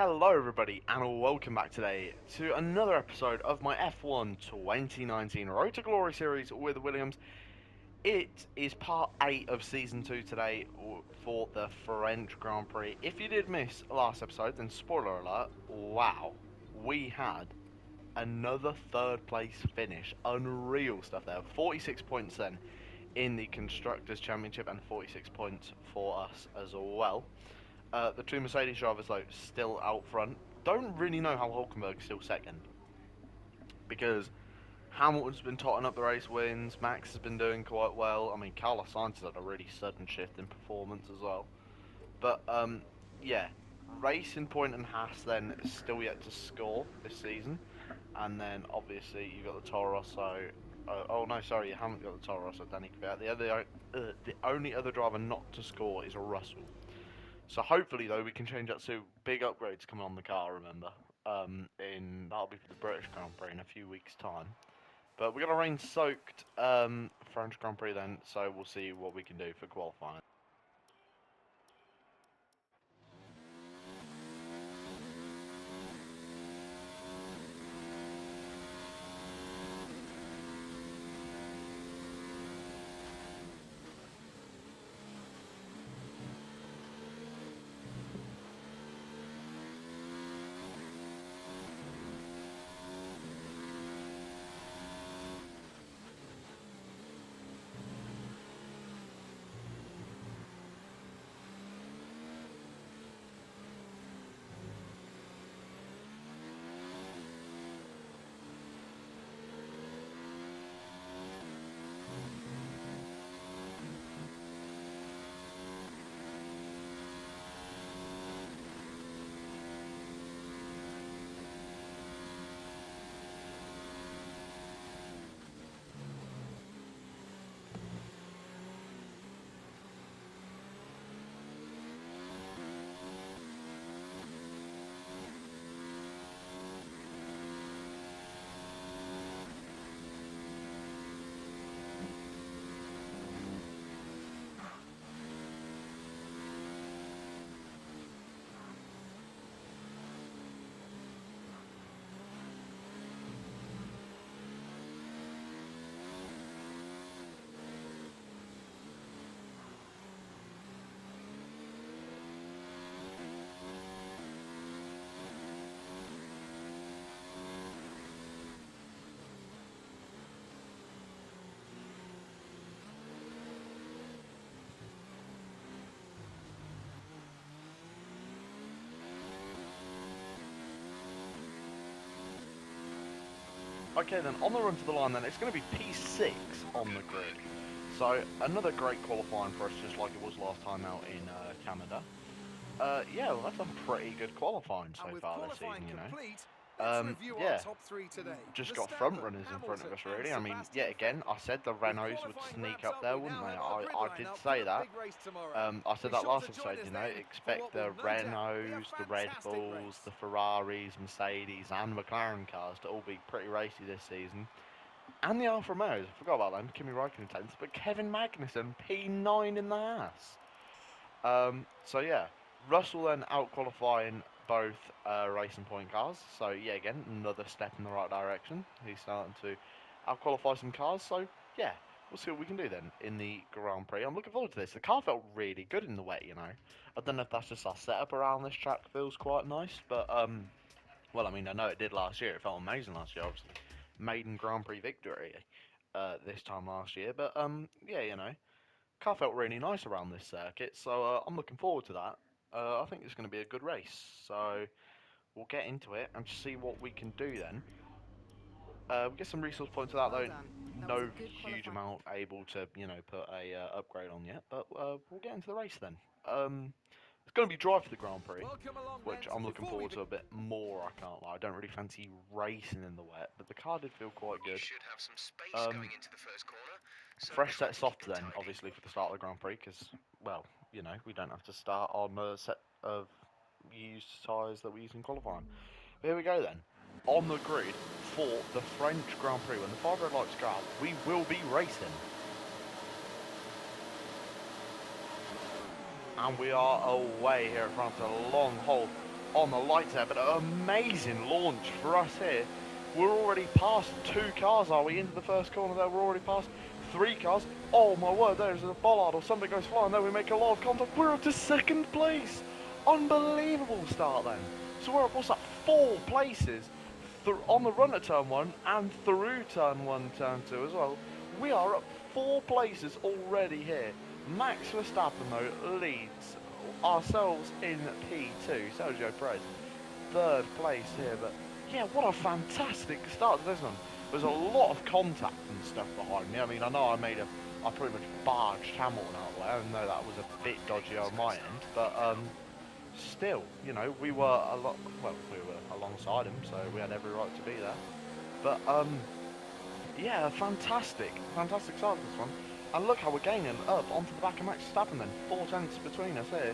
Hello everybody and welcome back today to another episode of my F1 2019 Road to Glory series with Williams. It is part 8 of season 2 today for the French Grand Prix. If you did miss last episode, then spoiler alert, wow, we had another third place finish. Unreal stuff there. 46 points then in the Constructors' Championship and 46 points for us as well. The two Mercedes drivers, though, still out front. Don't really know how Hulkenberg's still second. Because Hamilton's been totting up the race wins, Max has been doing quite well. I mean, Carlos Sainz has had a really sudden shift in performance as well. But, yeah. Racing Point and Haas then still yet to score this season. And then, obviously, you've got the Toro Rosso. Oh, no, sorry, you haven't got the Toro Rosso, Danny Kvyat. The only other driver not to score is Russell. So hopefully, though, we can change that to big upgrades coming on the car. Remember, that'll be for the British Grand Prix in a few weeks' time. But we're gonna rain-soaked French Grand Prix then, so we'll see what we can do for qualifying. Okay then, on the run to the line then, it's going to be P6 on the grid. So, another great qualifying for us, just like it was last time out in Canada. Yeah, well, that's a pretty good qualifying so far this season, you know. Yeah, just got front runners in front of us, really. I mean, yeah, again, I said the Renaults would sneak up there, wouldn't they? I did say that. I said that last episode, you know, expect the Renaults, the Red Bulls, the Ferraris, Mercedes, and McLaren cars to all be pretty racy this season. And the Alfa Romeos, I forgot about them, Kimi Raikkonen 10th, but Kevin Magnussen, P9 in the ass. So yeah, Russell then out qualifying both Racing Point cars. So yeah, again, another step in the right direction. He's starting to out qualify some cars. So yeah, we'll see what we can do then in the Grand Prix. I'm looking forward to this. The car felt really good in the wet, you know. I don't know if that's just our setup around this track feels quite nice, but well, I mean, I know it did last year. It felt amazing last year, obviously. Maiden Grand Prix victory this time last year, but yeah, you know. Car felt really nice around this circuit, so I'm looking forward to that. I think it's going to be a good race, so we'll get into it and see what we can do then. We get some resource points for that though. No huge amount able to, you know, put a upgrade on yet, but we'll get into the race then. It's going to be dry for the Grand Prix, which I'm looking forward to a bit more. I can't lie. I don't really fancy racing in the wet, but the car did feel quite good. Fresh set soft then, obviously, for the start of the Grand Prix, because, well, you know, we don't have to start on a set of used tyres that we use in qualifying. Here we go then. On the grid for the French Grand Prix, when the 5 red lights go out, we will be racing. And we are away here at France, a long hold. on the lights there, but an amazing launch for us here. We're already past 2 cars, are we? Into the first corner there, we're already past 3 cars. Oh my word, there's a bollard or something goes flying there, we make a lot of contact. We're up to 2nd place. Unbelievable start then. So we're up, what's that, 4 places on the run at turn 1 and through turn 1, turn 2 as well. We are up 4 places already here. Max Verstappen though leads ourselves in P2, Sergio Perez 3rd place here, but yeah, what a fantastic start to this one. There's a lot of contact and stuff behind me. I mean, I know I pretty much barged Hamilton out of the way. I know that was a bit dodgy on my end, but still, you know, we were we were alongside him, so we had every right to be there. But yeah, fantastic start to this one. And look how we're gaining up onto the back of Max Verstappen then. 4 tenths between us here.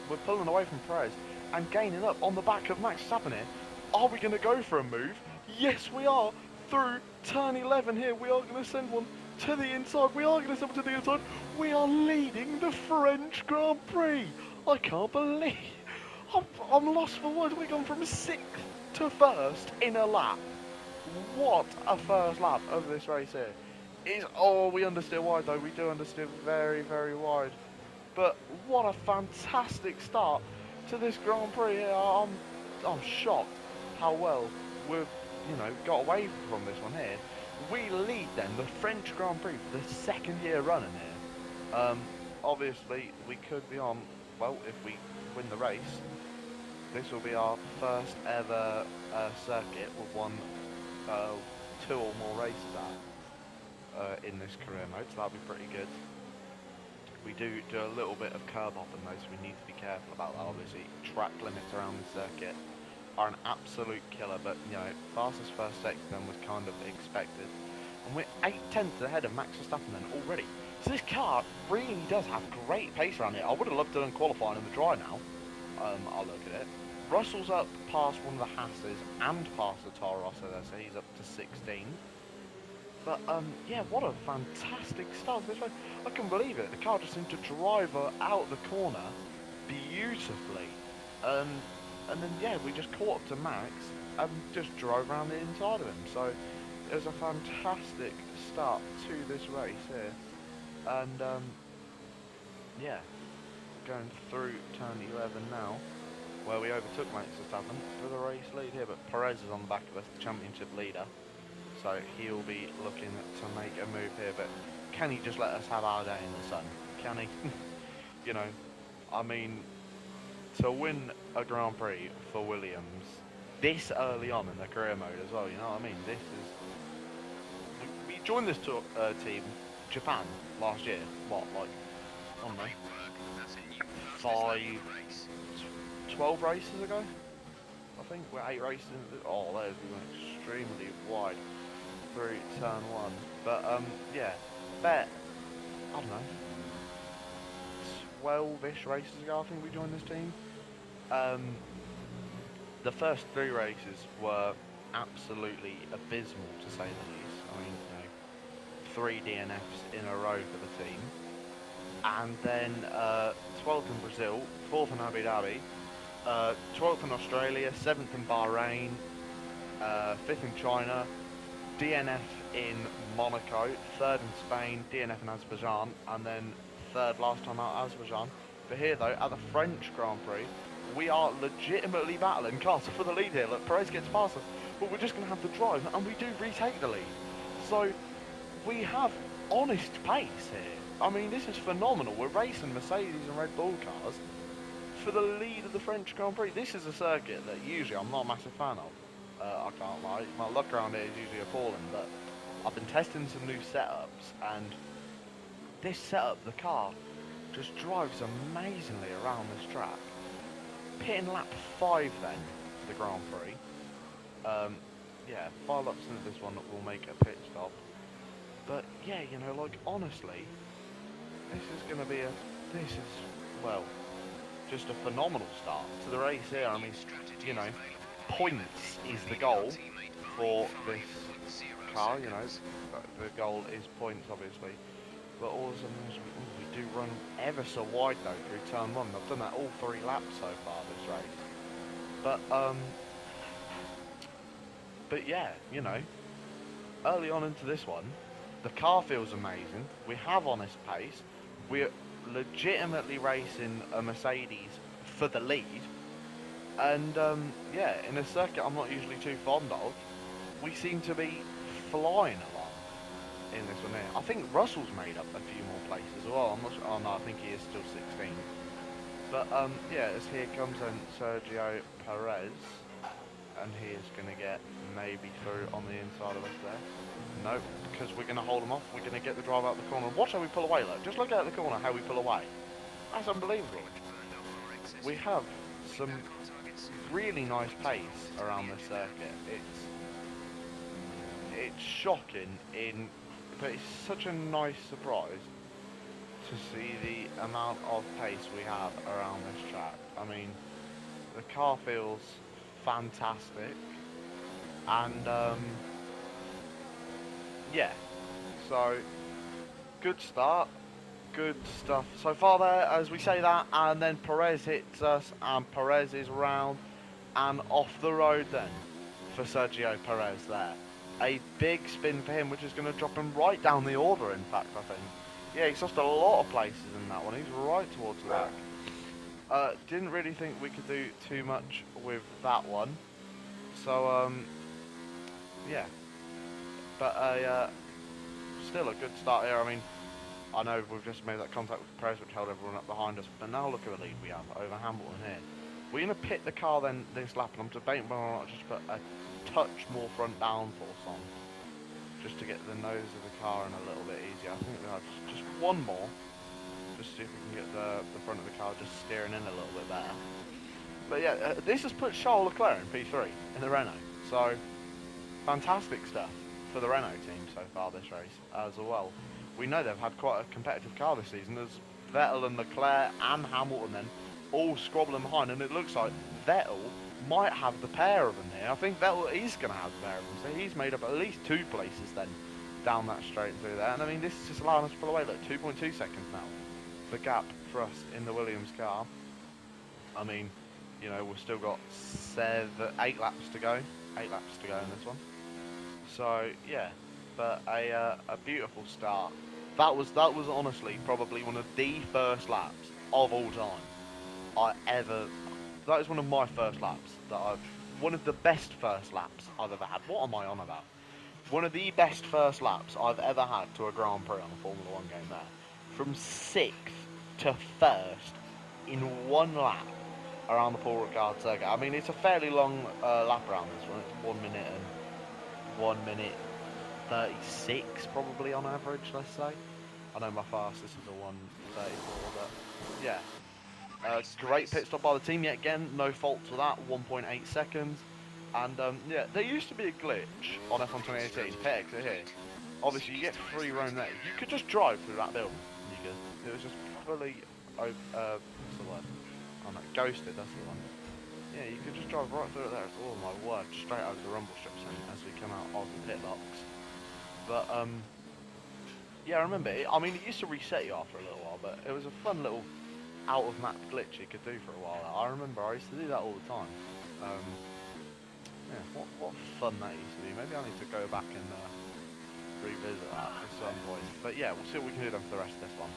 We're pulling away from Perez and gaining up on the back of Max Verstappen here. Are we going to go for a move? Yes, we are. Through turn 11 here, we are going to send one to the inside. We are going to send one to the inside. We are leading the French Grand Prix. I can't believe. I'm lost for words. We've gone from 6th to 1st in a lap. What a first lap of this race here. We understeer wide though. We do understeer very, very wide. But what a fantastic start to this Grand Prix here. I'm shocked how well we've, you know, got away from this one here. We lead then the French Grand Prix for the 2nd year running here. Obviously we could be on, well, if we win the race, this will be our first ever circuit with won 2 or more races at in this career mode, so that'll be pretty good. We do a little bit of curb hopping though, so we need to be careful about that. Obviously, track limits around the circuit are an absolute killer, but you know, fastest first sector then was kind of expected. And we're 8 tenths ahead of Max Verstappen then already. So this car really does have great pace around here. I would have loved to have done qualifying in the dry now. I'll look at it. Russell's up past one of the Hasses and past the Toro Rosso there, so he's up to 16. But yeah, what a fantastic start to this race. I can believe it. The car just seemed to drive her out the corner beautifully. And then yeah, we just caught up to Max and just drove around the inside of him. So it was a fantastic start to this race here. And yeah, going through turn 11 now, where we overtook Max Verstappen for the race lead here. But Perez is on the back of us, the championship leader. So he'll be looking to make a move here, but can he just let us have our day in the sun? Can he? You know, I mean, to win a Grand Prix for Williams this early on in the career mode as well, you know what I mean? This is... We joined this team, Japan, last year. What, like, I don't know, 12 races ago? I think we're 8 races into... Oh, there's extremely wide through turn 1, but yeah, bet I don't know, 12-ish races ago I think we joined this team. The first 3 races were absolutely abysmal to say the least. I mean, you know, 3 DNFs in a row for the team, and then 12th in Brazil, 4th in Abu Dhabi, 12th in Australia, 7th in Bahrain, 5th in China, DNF in Monaco, 3rd in Spain, DNF in Azerbaijan, and then 3rd last time out Azerbaijan. But here though, at the French Grand Prix, we are legitimately battling cars for the lead here. Look, Perez gets past us, but we're just going to have to drive, and we do retake the lead. So we have honest pace here. I mean, this is phenomenal. We're racing Mercedes and Red Bull cars for the lead of the French Grand Prix. This is a circuit that usually I'm not a massive fan of. I can't lie, my luck around it is usually appalling, but I've been testing some new setups, and this setup, the car, just drives amazingly around this track. Pitting lap 5 then, for the Grand Prix. Yeah, 5 laps into this one we'll make a pit stop. But yeah, you know, like, honestly, this is going to be well, just a phenomenal start to the race here. I mean, you know, points is the goal for this car, you know, the goal is points obviously, but all of a sudden we do run ever so wide though through turn 1. I've done that all 3 laps so far this race, But but yeah, you know, early on into this one, the car feels amazing. We have honest pace. We're legitimately racing a Mercedes for the lead. And yeah, in a circuit I'm not usually too fond of, we seem to be flying along in this one here. I think Russell's made up a few more places as well. I'm not sure. Oh no, I think he is still 16. But yeah, as here comes then Sergio Perez, and he is going to get maybe through on the inside of us there. No, because we're going to hold him off. We're going to get the drive out the corner. Watch how we pull away, look. Just look out the corner how we pull away. That's unbelievable. We have some really nice pace around this circuit. It's shocking but it's such a nice surprise to see the amount of pace we have around this track. I mean, the car feels fantastic, and yeah, so good start, good stuff so far there as we say that, and then Perez hits us, and Perez is round and off the road then for Sergio Perez there. A big spin for him, which is going to drop him right down the order, in fact, I think. Yeah, he's lost a lot of places in that one. He's right towards the back. Didn't really think we could do too much with that one. So, yeah. But still a good start here. I mean, I know we've just made that contact with Perez, which held everyone up behind us. But now look at the lead we have over Hamilton here. We're going to pit the car then this lap, and I'm debating whether or not just put a touch more front downforce on, just to get the nose of the car in a little bit easier. I think we'll have just one more, just to see if we can get the front of the car just steering in a little bit better. But yeah, this has put Charles Leclerc in P3 in the Renault, so fantastic stuff for the Renault team so far this race as well. We know they've had quite a competitive car this season. There's Vettel and Leclerc and Hamilton then all squabbling behind, and it looks like Vettel might have the pair of them here. I think Vettel is going to have the pair of them, so he's made up at least 2 places then down that straight through there. And I mean, this is just allowing us to pull away. Look, 2.2 seconds now, the gap for us in the Williams car. I mean, you know, we've still got 8 laps to go. 8 laps to go in this one. So yeah, but a beautiful start. That was honestly probably one of the first laps of all time that is one of my first laps one of the best first laps I've ever had. What am I on about? One of the best first laps I've ever had to a Grand Prix on a Formula 1 game there. From 6th to 1st in one lap around the Paul Ricard circuit. I mean, it's a fairly long lap around this one. It's 1 minute and 1 minute 36 probably on average, let's say. I know my fastest is a 1:34, but yeah. Great pit stop by the team yet again, no fault to that, 1.8 seconds. And yeah, there used to be a glitch on F1 2018, pit exit here. Obviously, you get free roam there. You could just drive through that building. You could. It was just fully, what's the word? Oh no, ghosted, that's the one. Yeah, you could just drive right through it there. Oh my word, straight over the rumble strips as we come out of the pit box. But yeah, I remember it. I mean, it used to reset you after a little while, but it was a fun little out of map glitch you could do for a while. I remember I used to do that all the time. Yeah, what fun that used to be. Maybe I need to go back and revisit that at some point. But yeah, we'll see what we can do then for the rest of this one.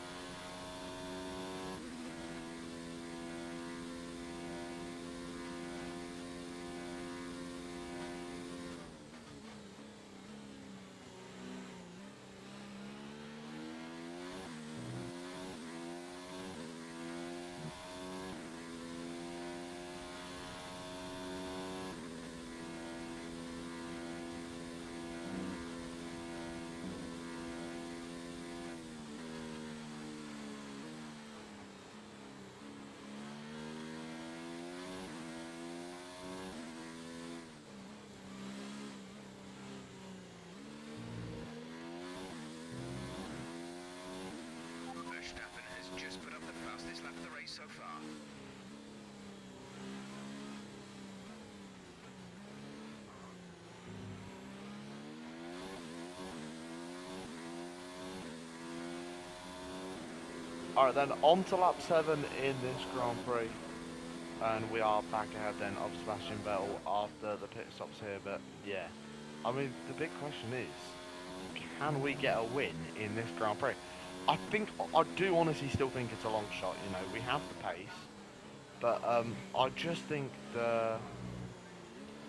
So far. Alright then, on to lap 7 in this Grand Prix. and we are back ahead then of Sebastian Vettel after the pit stops here. But yeah, I mean the big question is, can we get a win in this Grand Prix? I do honestly still think it's a long shot. You know, we have the pace, but I just think the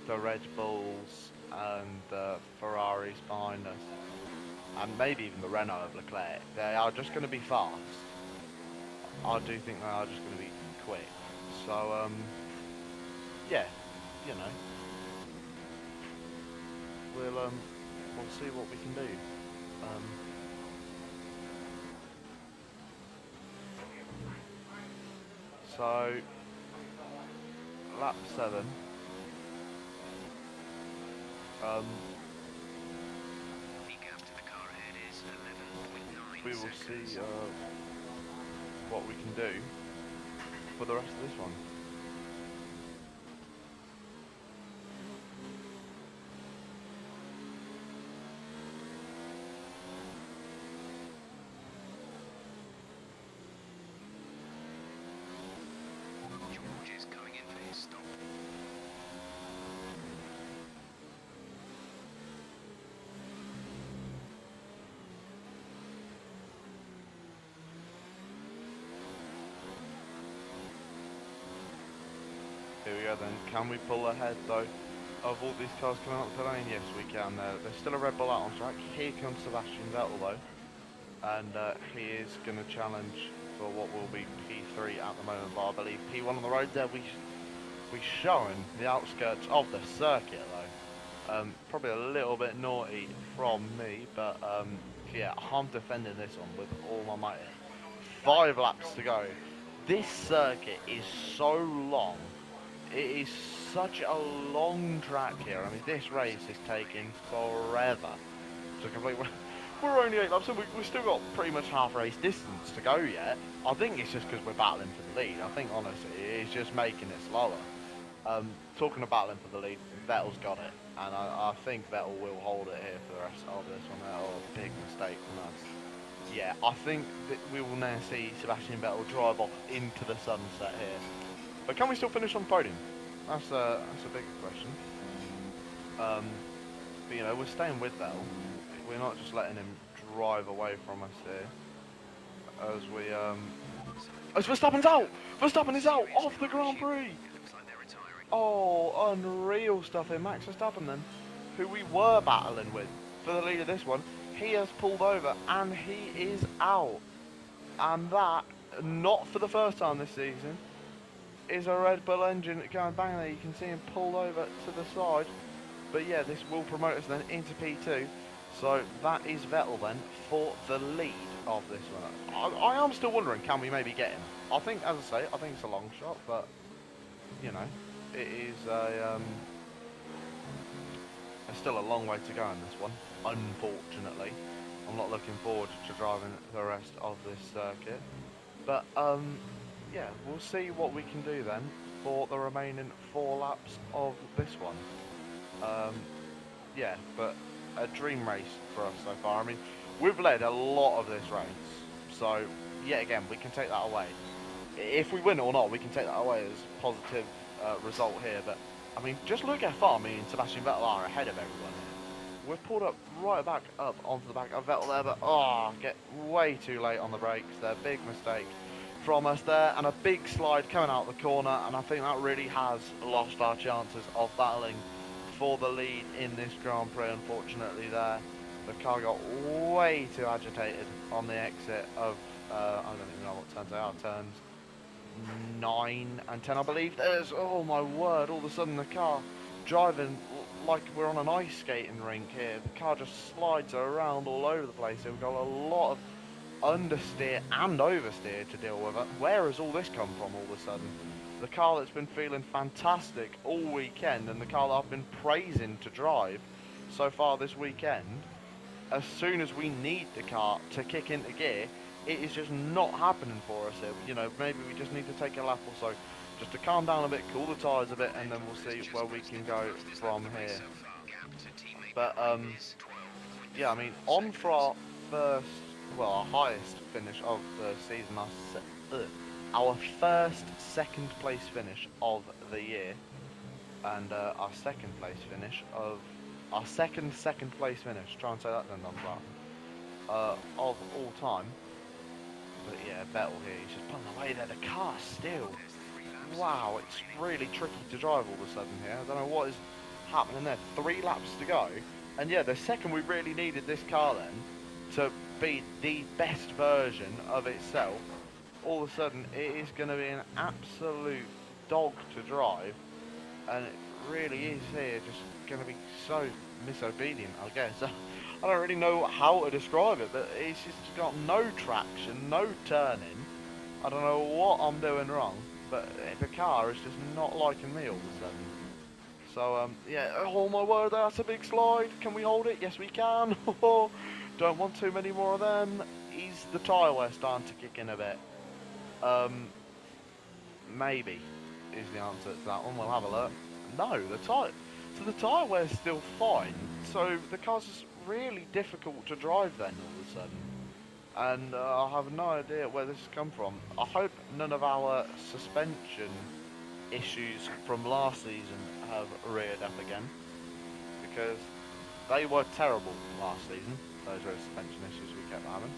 Red Bulls and the Ferraris behind us, and maybe even the Renault of Leclerc, they are just going to be fast. I do think they are just going to be quick. So yeah, you know, we'll see what we can do. Um, so lap 7. The gap to the car ahead is 11.9 We will seconds. see what we can do for the rest of this one. George is coming in for his stop. Here we go then. Can we pull ahead though of all these cars coming up the lane? Yes, we can. There's still a Red Bull out on track. Here comes Sebastian Vettel though, and he is going to challenge for what will be P3 at the moment, but I believe P1 on the road there. We showing the outskirts of the circuit though. Probably a little bit naughty from me, but yeah, I'm defending this one with all my might. 5 laps to go. This circuit is so long. It is such a long track here. I mean, this race is taking forever to complete. We're only 8 laps, and we've still got pretty much half race distance to go yet. I think it's just because we're battling for the lead. I think honestly, it's just making it slower. Talking of battling for the lead, Vettel's got it, and I think Vettel will hold it here for the rest of this one. Oh, big mistake from us. Yeah, I think that we will now see Sebastian Vettel drive off into the sunset here. But can we still finish on the podium? That's a big question. But you know, we're staying with Vettel. We're not just letting him drive away from us here. As we as Verstappen's out! Verstappen is out off the Grand Prix! It looks like they're retiring. Oh, unreal stuff here. Max Verstappen then, who we were battling with for the lead of this one, he has pulled over and he is out. And that, not for the first time this season, is a Red Bull engine going bang there. You can see him pulled over to the side. But yeah, this will promote us then into P2. So that is Vettel then for the lead of this one. I am still wondering, can we maybe get him? I think, as I say, I think it's a long shot, but you know, it is there's still a long way to go in this one, unfortunately. I'm not looking forward to driving the rest of this circuit. But yeah, we'll see what we can do then for the remaining 4 laps of this one. Yeah, but a dream race for us so far. I mean, we've led a lot of this race, so yet again, we can take that away. If we win or not, we can take that away as a positive result here. But I mean, just look how far me and Sebastian Vettel are ahead of everyone here. We've pulled up right back up onto the back of Vettel there, but get way too late on the brakes there. Big mistake from us there, and a big slide coming out the corner, and I think that really has lost our chances of battling for the lead in this Grand Prix. Unfortunately there, the car got way too agitated on the exit of I don't even know what turns they are, turns 9 and 10 I believe. There's, oh my word, all of a sudden the car driving like we're on an ice skating rink here. The car just slides around all over the place. We've got a lot of understeer and oversteer to deal with it. Where has all this come from all of a sudden? The car that's been feeling fantastic all weekend, and the car that I've been praising to drive so far this weekend, as soon as we need the car to kick into gear, it is just not happening for us here. You know, maybe we just need to take a lap or so just to calm down a bit, cool the tyres a bit, and then we'll see where we can go from here. But yeah, I mean, on for our first, well, our highest finish of the season, our first second place finish of the year, and our second place finish of our second place finish. Try and say that then, Don of all time. But yeah, Vettel here, he's just pulling away there. The car still. Wow, it's really tricky to drive all of a sudden here. I don't know what is happening there. 3 laps to go. And yeah, the second we really needed this car then to be the best version of itself, all of a sudden it is going to be an absolute dog to drive. And it really is here just going to be so misobedient, I guess. I don't really know how to describe it, but it's just got no traction, no turning. I don't know what I'm doing wrong, but the car is just not liking me all of a sudden. So, yeah, oh my word, that's a big slide. Can we hold it? Yes, we can. Don't want too many more of them. Is the tyre wear starting to kick in a bit? Maybe is the answer to that one. We'll have a look. No, the tyre wear's still fine. So the car's just really difficult to drive then all of a sudden. And I have no idea where this has come from. I hope none of our suspension issues from last season have reared up again, because they were terrible last season. Those were suspension issues we kept having.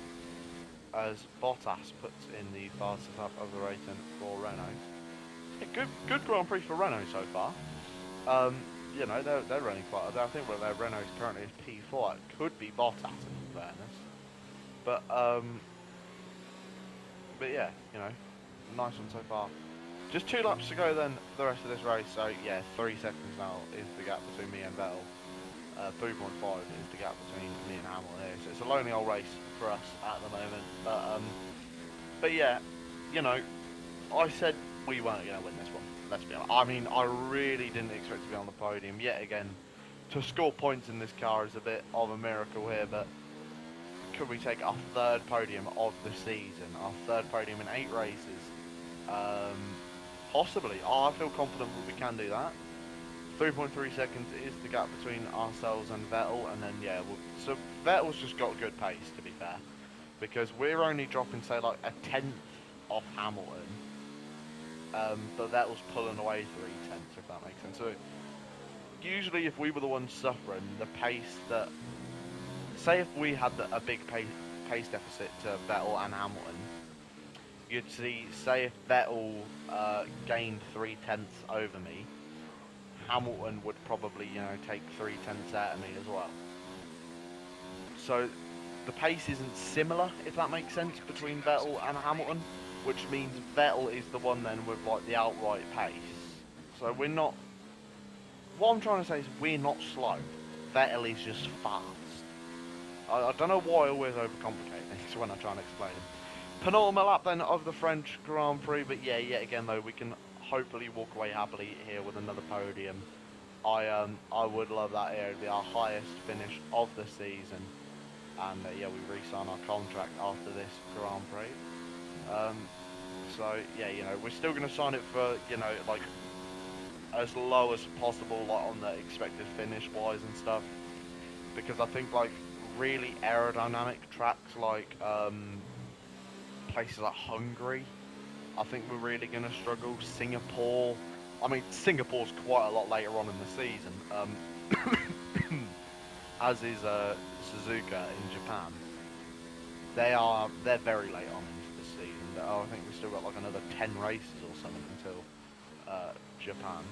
As Bottas puts in the fastest lap of the rating for Renault. Yeah, good Grand Prix for Renault so far. You know, they're running quite. I think where their Renault is currently is P4. It could be Bottas in fairness. But yeah, you know, nice one so far. Just 2 laps to go then for the rest of this race. So yeah, 3 seconds now is the gap between me and Vettel. 3.5 is the gap between me and Hamilton here. So it's a lonely old race for us at the moment. But yeah, you know, I said we weren't going to win this one. Let's be honest. I mean, I really didn't expect to be on the podium yet again. To score points in this car is a bit of a miracle here, but could we take our 3rd podium of the season? Our 3rd podium in 8 races? Possibly. I feel confident that we can do that. 3.3 seconds is the gap between ourselves and Vettel, and then yeah, so Vettel's just got good pace, to be fair, because we're only dropping, say, like a 10th off Hamilton, but Vettel's pulling away 3 tenths, if that makes sense. So usually, if we were the ones suffering, the pace that, say, if we had a big pace deficit to Vettel and Hamilton, you'd see, say, if Vettel gained 3 tenths over me, Hamilton would probably, you know, take 3 tenths out of me as well. So the pace isn't similar, if that makes sense, between Vettel and Hamilton, which means Vettel is the one then with like the outright pace. So we're not. What I'm trying to say is we're not slow. Vettel is just fast. I don't know why I always overcomplicate things when I try and explain it. Penultimate lap then of the French Grand Prix, but yeah, yet again though, we can hopefully walk away happily here with another podium. I would love that here. It'd be our highest finish of the season, and yeah, we re-sign our contract after this Grand Prix. So yeah, you know, we're still going to sign it for, you know, like as low as possible, like on the expected finish wise and stuff, because I think like really aerodynamic tracks like places like Hungary, I think we're really going to struggle. Singapore, I mean, Singapore's quite a lot later on in the season, as is Suzuka in Japan. They're very late on into the season. I think we've still got like another 10 races or something until Japan.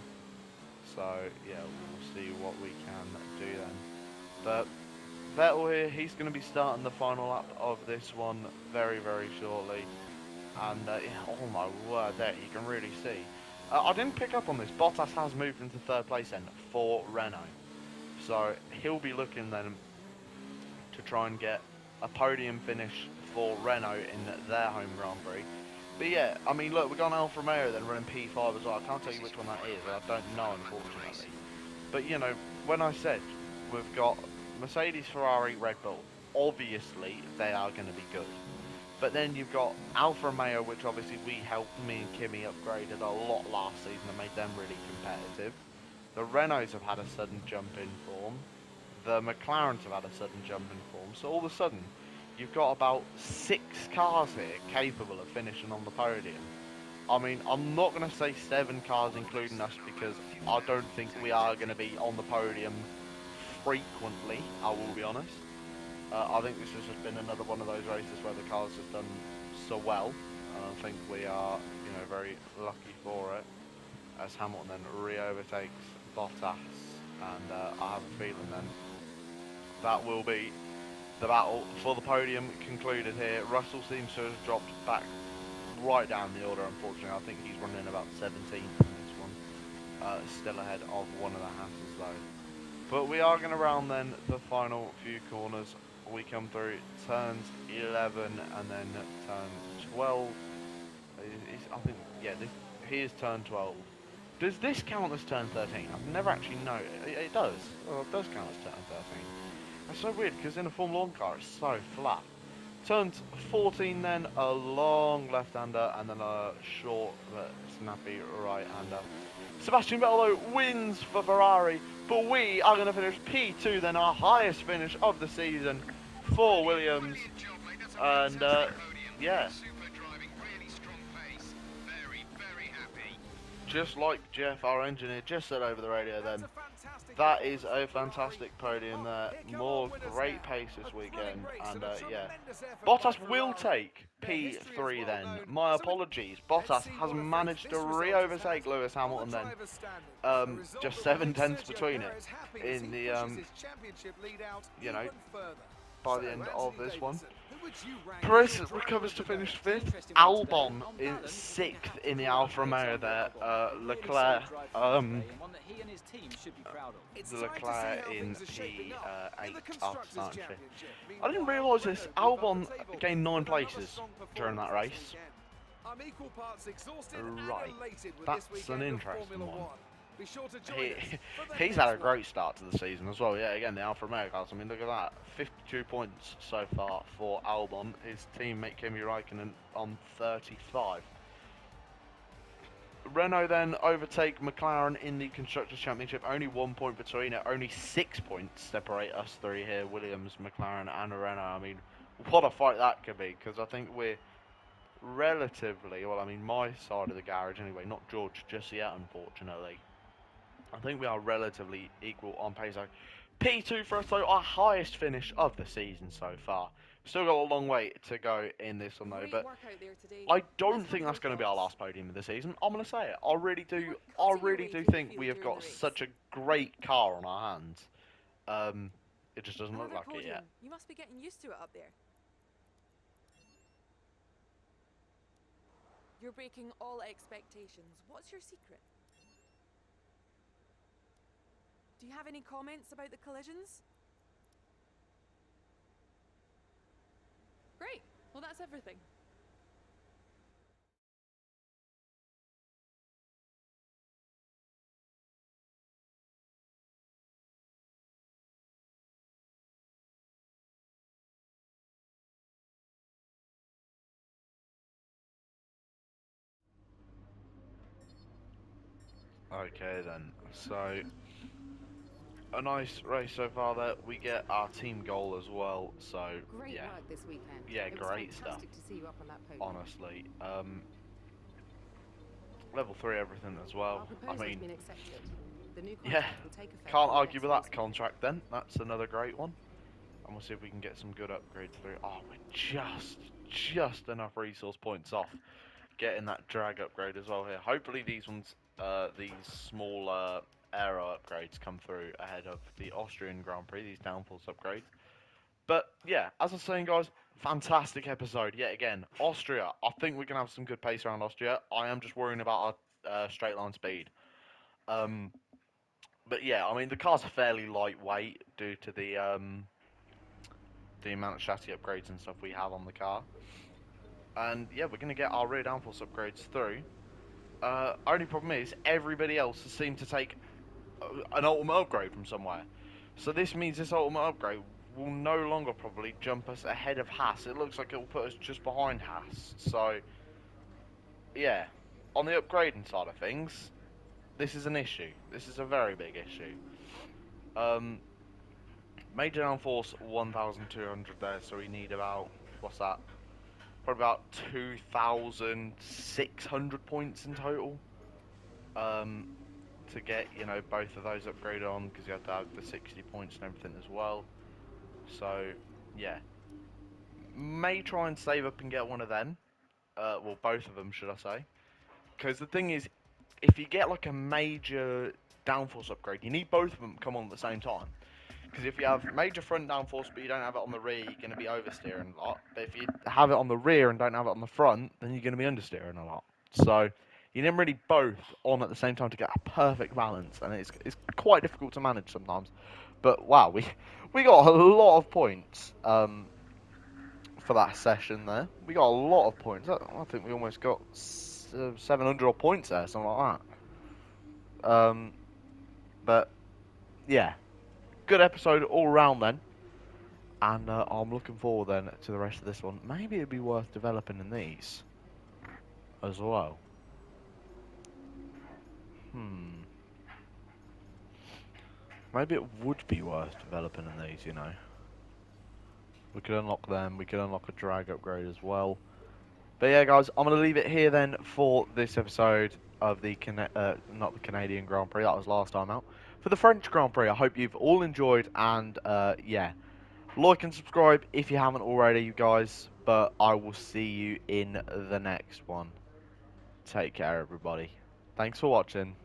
So yeah, we'll see what we can do then. But Vettel here, he's going to be starting the final lap of this one very, very shortly. And yeah, oh my word, there you can really see. I didn't pick up on this. Bottas has moved into 3rd place then for Renault. So he'll be looking then to try and get a podium finish for Renault in their home Grand Prix. But yeah, I mean, look, we've got Alfa Romeo then running P5 as well. I can't tell you which one that is. I don't know, unfortunately. But, you know, when I said we've got Mercedes, Ferrari, Red Bull, obviously they are going to be good. But then you've got Alfa Romeo, which obviously me and Kimi upgraded a lot last season and made them really competitive. The Renaults have had a sudden jump in form. The McLarens have had a sudden jump in form. So all of a sudden, you've got about 6 cars here capable of finishing on the podium. I mean, I'm not going to say 7 cars including us because I don't think we are going to be on the podium frequently, I will be honest. I think this has just been another one of those races where the cars have done so well. I think we are, very lucky for it. As Hamilton then re-overtakes Bottas, and I have a feeling then that will be the battle for the podium concluded here. Russell seems to have dropped back right down the order, unfortunately. I think he's running about 17th in this one. Still ahead of one of the Hasses though. But we are going to round then the final few corners. We come through turns 11 and then turn 12. I think, yeah, here's turn 12. Does this count as turn 13? I've never actually known. It does. Well, it does count as turn 13. That's so weird because in a Formula 1 car it's so flat. Turns 14 then, a long left-hander and then a short but snappy right-hander. Sebastian Vettel wins for Ferrari, but we are going to finish P2 then, our highest finish of the season for Williams. Brilliant job, mate. That's a And fantastic podium. yeah, Super driving, really strong pace. Very, very happy. just like Jeff, our engineer, just said over the radio then, that is a fantastic podium there. More great pace this weekend. And yeah, Bottas will take P3 then. My apologies. Bottas has managed to re-overtake Lewis Hamilton then. Just 7 tenths between it in the, by the end of this one. Perez recovers to finish 5th. Albon is 6th in the Alfa Romeo there. Leclerc, Leclerc in P8 after starting 5th. I didn't realise this. Albon gained 9 places during that race. Right, that's an interesting one. He's had a great start to the season as well. Yeah, again, the Alfa Romeo cars. I mean, look at that. 52 points so far for Albon. His teammate Kimi Raikkonen on 35. Renault then overtake McLaren in the Constructors' Championship. Only 1 point between it. Only 6 points separate us three here. Williams, McLaren and Renault. I mean, what a fight that could be. Because I think we're relatively, well, I mean, my side of the garage anyway. Not George just yet, unfortunately. I think we are relatively equal on pace. So P2 for us, though, our highest finish of the season so far. Still got a long way to go in this one, though, but I don't think that's going to be our last podium of the season. I'm going to say it. I really do think we have got such a great car on our hands. It just doesn't look like it yet. You must be getting used to it up there. You're breaking all expectations. What's your secret? Do you have any comments about the collisions? Great. Well, that's everything. Okay then, so a nice race so far there. We get our team goal as well, so Great yeah, work this weekend. yeah, It was great stuff. fantastic to see you up on that podium. Honestly, level 3 everything as well. Our I proposal's mean, been accepted. The new yeah, contract will take effect can't from argue with next that season. contract then. That's another great one. And we'll see if we can get some good upgrades through. Oh, we're just enough resource points off getting that drag upgrade as well here. Hopefully these ones, these small aero upgrades come through ahead of the Austrian Grand Prix, these downforce upgrades. But yeah, as I was saying, guys, fantastic episode yet again. Austria, I think we can have some good pace around Austria. I am just worrying about our straight line speed. But yeah, I mean the cars are fairly lightweight due to the amount of chassis upgrades and stuff we have on the car. And yeah, we're going to get our rear downforce upgrades through. Only problem is, everybody else has seemed to take an ultimate upgrade from somewhere. So this means this ultimate upgrade will no longer probably jump us ahead of Haas. It looks like it will put us just behind Haas. So, yeah, on the upgrading side of things, this is an issue. This is a very big issue. Major downforce 1,200 there, so we need about, what's that? probably about 2,600 points in total. To get, you know, both of those upgraded on, because you have to have the 60 points and everything as well. So, yeah. May try and save up and get one of them. Well, both of them, should I say. Because the thing is, if you get like a major downforce upgrade, you need both of them to come on at the same time. Because if you have major front downforce but you don't have it on the rear, you're going to be oversteering a lot. But if you have it on the rear and don't have it on the front, then you're going to be understeering a lot. So you need really both on at the same time to get a perfect balance, and it's quite difficult to manage sometimes. But wow, we got a lot of points for that session there. We got a lot of points. I think we almost got 700 points there, something like that. But yeah, good episode all round then. And I'm looking forward then to the rest of this one. Maybe it'd be worth developing in these as well. Maybe it would be worth developing in these, you know. We could unlock them. We could unlock a drag upgrade as well. But yeah, guys, I'm going to leave it here then for this episode of the not the Canadian Grand Prix. That was last time out. For the French Grand Prix, I hope you've all enjoyed. And yeah, like and subscribe if you haven't already, you guys. But I will see you in the next one. Take care, everybody. Thanks for watching.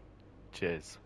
Cheers.